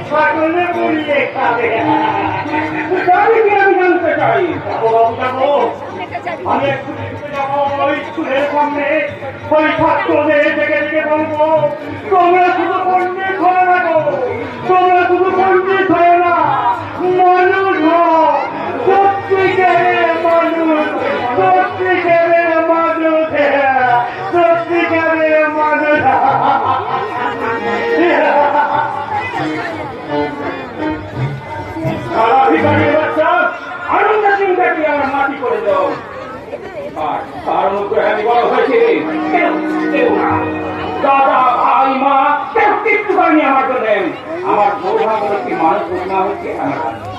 ছাগলে মুড়িয়ে খাবে। আমি কি আমি জানতে চাই? যাবো বাবু যাবো, আমি একটু যাবো ওই স্কুলের সামনে, ওই ছাত্রদের ডেকে ডেকে বলবো, তোমরা শুধু পণ্ডিত হয়ে না গো, তোমরা শুধু পণ্ডিত হয়ে না, মানুষ হও, সত্যিকারের মানুষ, সত্যিকারের মানুষ, সত্যিকারের মানুষ। সারা ভিকারির বাচ্চা আনন্দ চিন্তাকে আমার মাটি করে দাও। তার অনুগ্রহে আমি বড় হয়েছি, কেউ না, দাদা ভাই মা কেউ কিচ্ছু করেনি আমার জন্য। আমার সৌভাগ্য কি মানুষ প্রতিমা হচ্ছে আমার প্রতিমা।